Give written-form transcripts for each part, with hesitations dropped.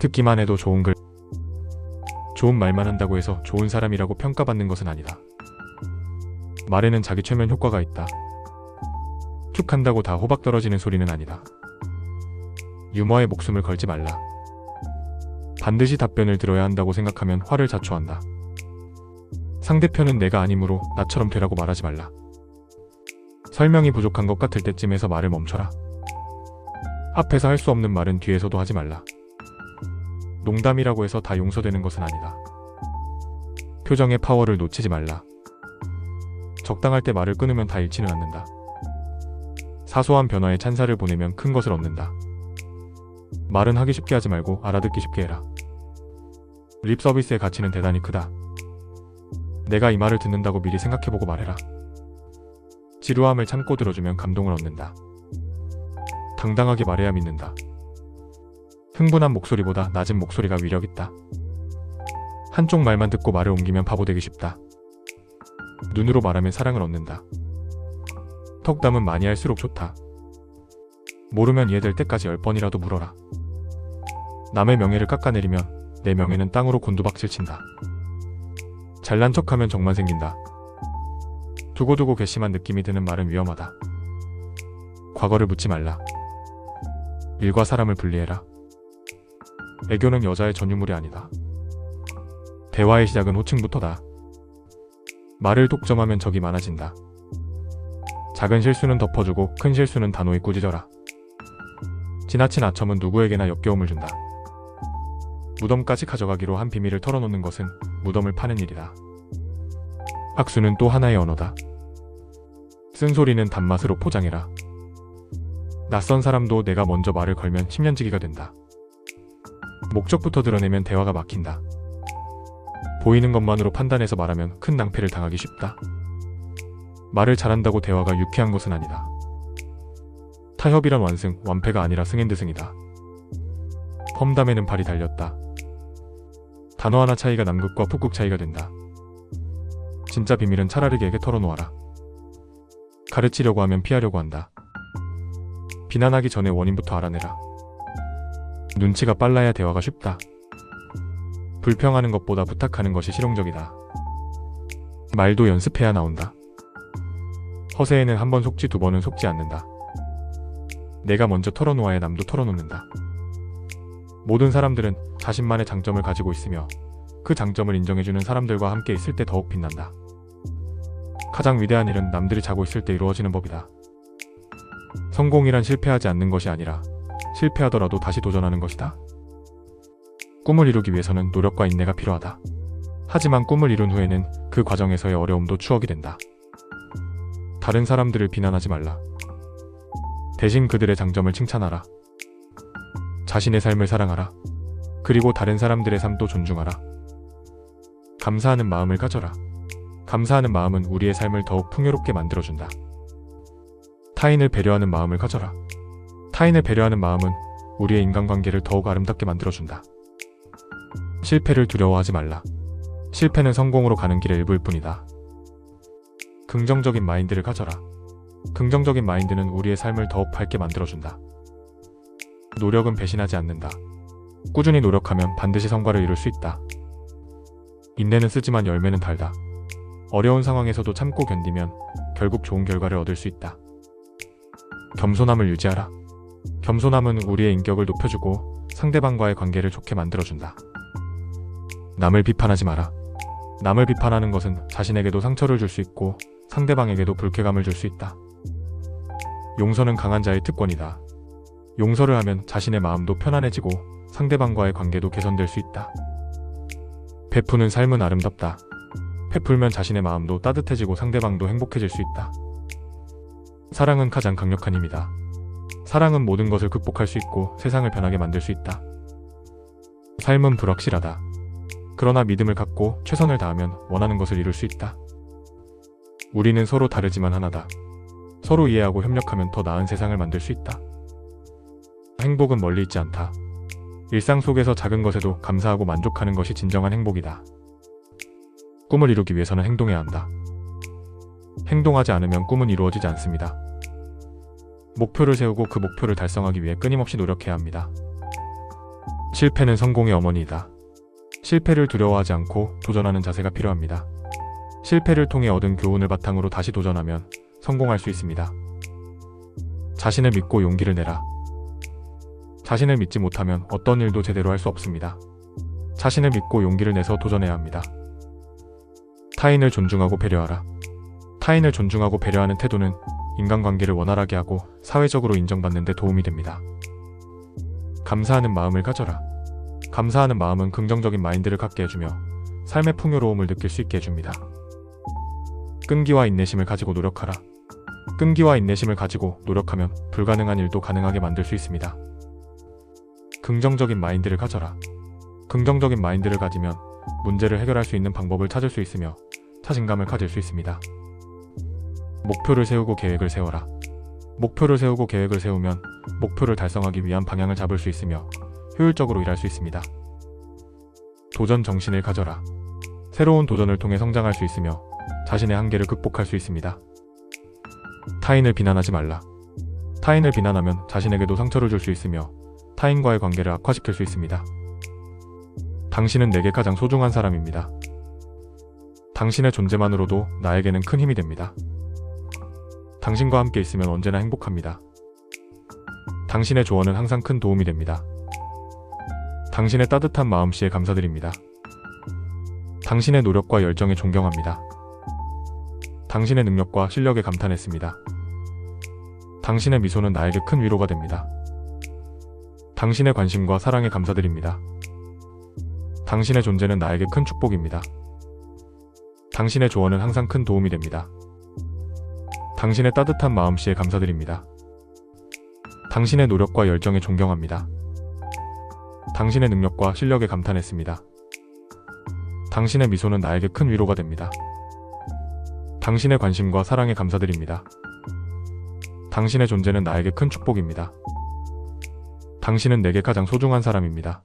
듣기만 해도 좋은 글, 좋은 말만 한다고 해서 좋은 사람이라고 평가받는 것은 아니다. 말에는 자기 최면 효과가 있다. 툭 한다고 다 호박 떨어지는 소리는 아니다. 유머에 목숨을 걸지 말라. 반드시 답변을 들어야 한다고 생각하면 화를 자초한다. 상대편은 내가 아니므로 나처럼 되라고 말하지 말라. 설명이 부족한 것 같을 때쯤에서 말을 멈춰라. 앞에서 할 수 없는 말은 뒤에서도 하지 말라. 농담이라고 해서 다 용서되는 것은 아니다. 표정의 파워를 놓치지 말라. 적당할 때 말을 끊으면 다 잃지는 않는다. 사소한 변화에 찬사를 보내면 큰 것을 얻는다. 말은 하기 쉽게 하지 말고 알아듣기 쉽게 해라. 립 서비스의 가치는 대단히 크다. 내가 이 말을 듣는다고 미리 생각해보고 말해라. 지루함을 참고 들어주면 감동을 얻는다. 당당하게 말해야 믿는다. 흥분한 목소리보다 낮은 목소리가 위력 있다. 한쪽 말만 듣고 말을 옮기면 바보 되기 쉽다. 눈으로 말하면 사랑을 얻는다. 턱담은 많이 할수록 좋다. 모르면 이해될 때까지 10번이라도 물어라. 남의 명예를 깎아내리면 내 명예는 땅으로 곤두박질 친다. 잘난 척하면 정만 생긴다. 두고두고 괘씸한 느낌이 드는 말은 위험하다. 과거를 묻지 말라. 일과 사람을 분리해라. 애교는 여자의 전유물이 아니다. 대화의 시작은 호칭부터다. 말을 독점하면 적이 많아진다. 작은 실수는 덮어주고 큰 실수는 단호히 꾸짖어라. 지나친 아첨은 누구에게나 역겨움을 준다. 무덤까지 가져가기로 한 비밀을 털어놓는 것은 무덤을 파는 일이다. 악수는 또 하나의 언어다. 쓴소리는 단맛으로 포장해라. 낯선 사람도 내가 먼저 말을 걸면 10년지기가 된다. 목적부터 드러내면 대화가 막힌다. 보이는 것만으로 판단해서 말하면 큰 낭패를 당하기 쉽다. 말을 잘한다고 대화가 유쾌한 것은 아니다. 타협이란 완승, 완패가 아니라 승인드승이다. 험담에는 발이 달렸다. 단어 하나 차이가 남극과 북극 차이가 된다. 진짜 비밀은 차라리 개에게 털어놓아라. 가르치려고 하면 피하려고 한다. 비난하기 전에 원인부터 알아내라. 눈치가 빨라야 대화가 쉽다. 불평하는 것보다 부탁하는 것이 실용적이다. 말도 연습해야 나온다. 허세에는 한 번 속지 2번은 속지 않는다. 내가 먼저 털어놓아야 남도 털어놓는다. 모든 사람들은 자신만의 장점을 가지고 있으며 그 장점을 인정해주는 사람들과 함께 있을 때 더욱 빛난다. 가장 위대한 일은 남들이 자고 있을 때 이루어지는 법이다. 성공이란 실패하지 않는 것이 아니라 실패하더라도 다시 도전하는 것이다. 꿈을 이루기 위해서는 노력과 인내가 필요하다. 하지만 꿈을 이룬 후에는 그 과정에서의 어려움도 추억이 된다. 다른 사람들을 비난하지 말라. 대신 그들의 장점을 칭찬하라. 자신의 삶을 사랑하라. 그리고 다른 사람들의 삶도 존중하라. 감사하는 마음을 가져라. 감사하는 마음은 우리의 삶을 더욱 풍요롭게 만들어준다. 타인을 배려하는 마음을 가져라. 타인을 배려하는 마음은 우리의 인간관계를 더욱 아름답게 만들어준다. 실패를 두려워하지 말라. 실패는 성공으로 가는 길의 일부일 뿐이다. 긍정적인 마인드를 가져라. 긍정적인 마인드는 우리의 삶을 더욱 밝게 만들어준다. 노력은 배신하지 않는다. 꾸준히 노력하면 반드시 성과를 이룰 수 있다. 인내는 쓰지만 열매는 달다. 어려운 상황에서도 참고 견디면 결국 좋은 결과를 얻을 수 있다. 겸손함을 유지하라. 겸손함은 우리의 인격을 높여주고 상대방과의 관계를 좋게 만들어준다. 남을 비판하지 마라. 남을 비판하는 것은 자신에게도 상처를 줄 수 있고 상대방에게도 불쾌감을 줄 수 있다. 용서는 강한 자의 특권이다. 용서를 하면 자신의 마음도 편안해지고 상대방과의 관계도 개선될 수 있다. 베푸는 삶은 아름답다. 베풀면 자신의 마음도 따뜻해지고 상대방도 행복해질 수 있다. 사랑은 가장 강력한 힘이다. 사랑은 모든 것을 극복할 수 있고 세상을 변하게 만들 수 있다. 삶은 불확실하다. 그러나 믿음을 갖고 최선을 다하면 원하는 것을 이룰 수 있다. 우리는 서로 다르지만 하나다. 서로 이해하고 협력하면 더 나은 세상을 만들 수 있다. 행복은 멀리 있지 않다. 일상 속에서 작은 것에도 감사하고 만족하는 것이 진정한 행복이다. 꿈을 이루기 위해서는 행동해야 한다. 행동하지 않으면 꿈은 이루어지지 않습니다. 목표를 세우고 그 목표를 달성하기 위해 끊임없이 노력해야 합니다. 실패는 성공의 어머니이다. 실패를 두려워하지 않고 도전하는 자세가 필요합니다. 실패를 통해 얻은 교훈을 바탕으로 다시 도전하면 성공할 수 있습니다. 자신을 믿고 용기를 내라. 자신을 믿지 못하면 어떤 일도 제대로 할 수 없습니다. 자신을 믿고 용기를 내서 도전해야 합니다. 타인을 존중하고 배려하라. 타인을 존중하고 배려하는 태도는 인간관계를 원활하게 하고 사회적으로 인정받는 데 도움이 됩니다. 감사하는 마음을 가져라. 감사하는 마음은 긍정적인 마인드를 갖게 해주며 삶의 풍요로움을 느낄 수 있게 해줍니다. 끈기와 인내심을 가지고 노력하라. 끈기와 인내심을 가지고 노력하면 불가능한 일도 가능하게 만들 수 있습니다. 긍정적인 마인드를 가져라. 긍정적인 마인드를 가지면 문제를 해결할 수 있는 방법을 찾을 수 있으며 자신감을 가질 수 있습니다. 목표를 세우고 계획을 세워라. 목표를 세우고 계획을 세우면 목표를 달성하기 위한 방향을 잡을 수 있으며 효율적으로 일할 수 있습니다. 도전 정신을 가져라. 새로운 도전을 통해 성장할 수 있으며 자신의 한계를 극복할 수 있습니다. 타인을 비난하지 말라. 타인을 비난하면 자신에게도 상처를 줄 수 있으며 타인과의 관계를 악화시킬 수 있습니다. 당신은 내게 가장 소중한 사람입니다. 당신의 존재만으로도 나에게는 큰 힘이 됩니다. 당신과 함께 있으면 언제나 행복합니다. 당신의 조언은 항상 큰 도움이 됩니다. 당신의 따뜻한 마음씨에 감사드립니다. 당신의 노력과 열정에 존경합니다. 당신의 능력과 실력에 감탄했습니다. 당신의 미소는 나에게 큰 위로가 됩니다. 당신의 관심과 사랑에 감사드립니다. 당신의 존재는 나에게 큰 축복입니다. 당신의 조언은 항상 큰 도움이 됩니다. 당신의 따뜻한 마음씨에 감사드립니다. 당신의 노력과 열정에 존경합니다. 당신의 능력과 실력에 감탄했습니다. 당신의 미소는 나에게 큰 위로가 됩니다. 당신의 관심과 사랑에 감사드립니다. 당신의 존재는 나에게 큰 축복입니다. 당신은 내게 가장 소중한 사람입니다.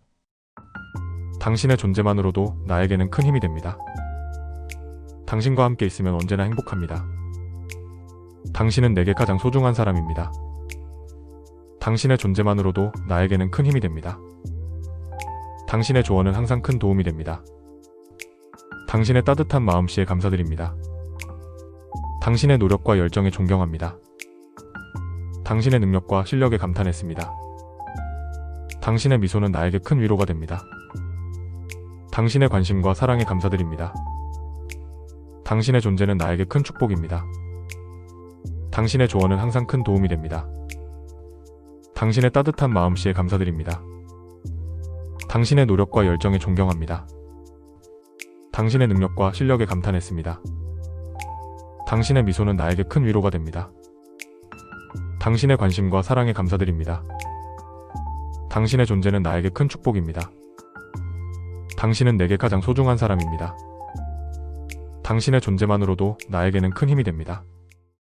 당신의 존재만으로도 나에게는 큰 힘이 됩니다. 당신과 함께 있으면 언제나 행복합니다. 당신은 내게 가장 소중한 사람입니다. 당신의 존재만으로도 나에게는 큰 힘이 됩니다. 당신의 조언은 항상 큰 도움이 됩니다. 당신의 따뜻한 마음씨에 감사드립니다. 당신의 노력과 열정에 존경합니다. 당신의 능력과 실력에 감탄했습니다. 당신의 미소는 나에게 큰 위로가 됩니다. 당신의 관심과 사랑에 감사드립니다. 당신의 존재는 나에게 큰 축복입니다. 당신의 조언은 항상 큰 도움이 됩니다. 당신의 따뜻한 마음씨에 감사드립니다. 당신의 노력과 열정에 존경합니다. 당신의 능력과 실력에 감탄했습니다. 당신의 미소는 나에게 큰 위로가 됩니다. 당신의 관심과 사랑에 감사드립니다. 당신의 존재는 나에게 큰 축복입니다. 당신은 내게 가장 소중한 사람입니다. 당신의 존재만으로도 나에게는 큰 힘이 됩니다.